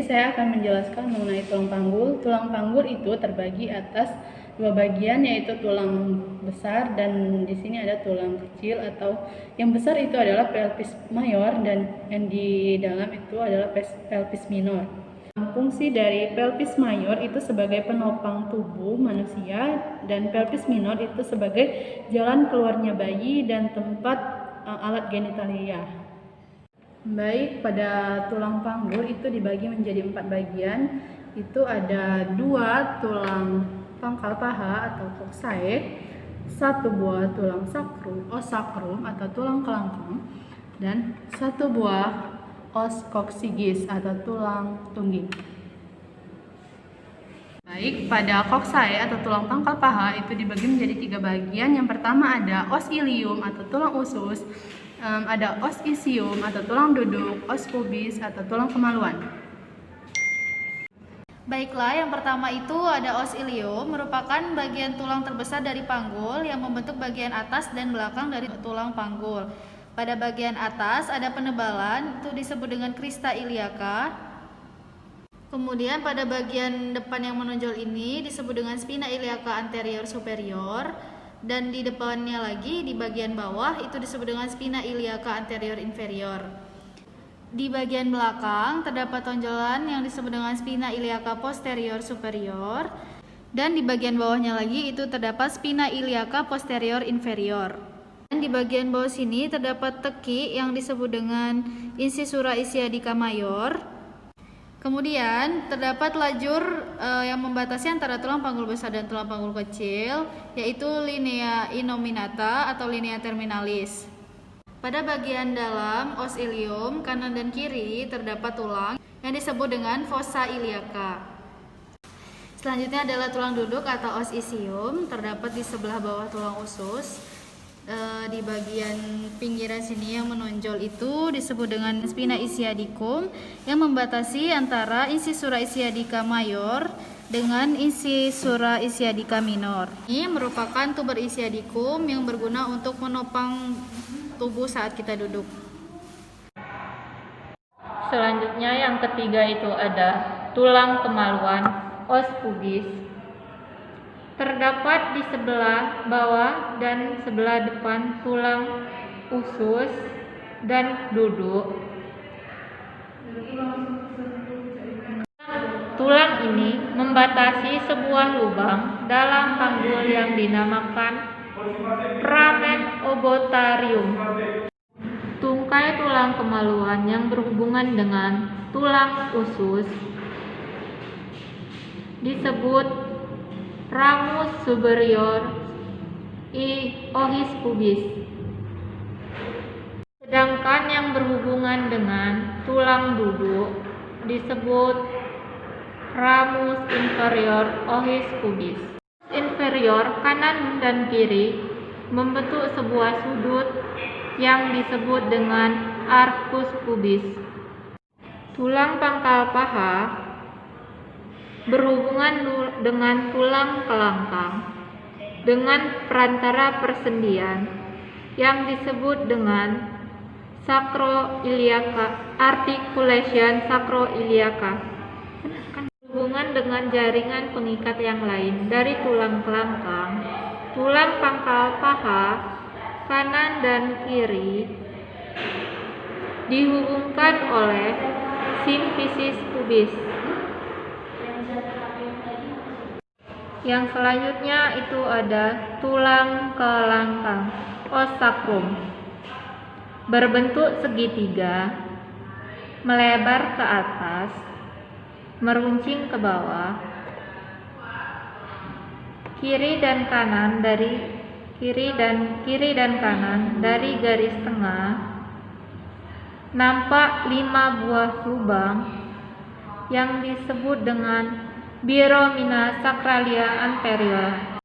saya akan menjelaskan mengenai tulang panggul. Tulang panggul itu terbagi atas dua bagian, yaitu tulang besar dan di sini ada tulang kecil, atau yang besar itu adalah pelvis mayor dan yang di dalam itu adalah pelvis minor. Fungsi dari pelvis mayor itu sebagai penopang tubuh manusia dan pelvis minor itu sebagai jalan keluarnya bayi dan tempat alat genitalia. Baik, pada tulang panggul itu dibagi menjadi 4 bagian. Itu ada 2 tulang pangkal paha atau coccyx, 1 buah tulang sakrum atau tulang kelangkang, dan 1 buah os coccygeus atau tulang tungging. Baik, pada coccyx atau tulang pangkal paha itu dibagi menjadi 3 bagian. Yang pertama ada os ilium atau tulang usus, ada os isium atau tulang duduk, os pubis atau tulang kemaluan. Baiklah, yang pertama itu ada os ilium, merupakan bagian tulang terbesar dari panggul yang membentuk bagian atas dan belakang dari tulang panggul. Pada bagian atas ada penebalan, itu disebut dengan crista iliaca. Kemudian pada bagian depan yang menonjol ini disebut dengan spina iliaca anterior superior. Dan di depannya lagi, di bagian bawah itu disebut dengan spina iliaca anterior inferior. Di bagian belakang terdapat tonjolan yang disebut dengan spina iliaca posterior superior. Dan di bagian bawahnya lagi itu terdapat spina iliaca posterior inferior. Dan di bagian bawah sini terdapat teki yang disebut dengan incisura ischiadica mayor. Kemudian terdapat lajur yang membatasi antara tulang panggul besar dan tulang panggul kecil, yaitu linea innominata atau linea terminalis. Pada bagian dalam os ilium kanan dan kiri terdapat tulang yang disebut dengan fossa iliaca. Selanjutnya adalah tulang duduk atau os isium, terdapat di sebelah bawah tulang usus. Di bagian pinggiran sini yang menonjol itu disebut dengan spina ischiadicum yang membatasi antara incisura ischiadica mayor dengan incisura ischiadica minor. Ini merupakan tuber ischiadicum yang berguna untuk menopang tubuh saat kita duduk. Selanjutnya yang ketiga itu ada tulang kemaluan, os pubis. Terdapat di sebelah bawah dan sebelah depan tulang usus dan duduk. Tulang ini membatasi sebuah lubang dalam panggul yang dinamakan ramen obotarium. Tungkai tulang kemaluan yang berhubungan dengan tulang usus disebut ramus superior ois pubis. Sedangkan yang berhubungan dengan tulang duduk disebut ramus inferior ois pubis. Inferior kanan dan kiri membentuk sebuah sudut yang disebut dengan arcus pubis. Tulang pangkal paha berhubungan dengan tulang kelangkang dengan perantara persendian yang disebut dengan sacroiliaca, articulation sacroiliaca. Berhubungan dengan jaringan pengikat yang lain dari tulang kelangkang, tulang pangkal paha kanan dan kiri dihubungkan oleh symphysis pubis. Yang selanjutnya itu ada tulang kelangkang, os sacrum. Berbentuk segitiga, melebar ke atas, meruncing ke bawah, kiri dan kanan dari garis tengah. Nampak 5 buah lubang yang disebut dengan biromina sacralia anterior.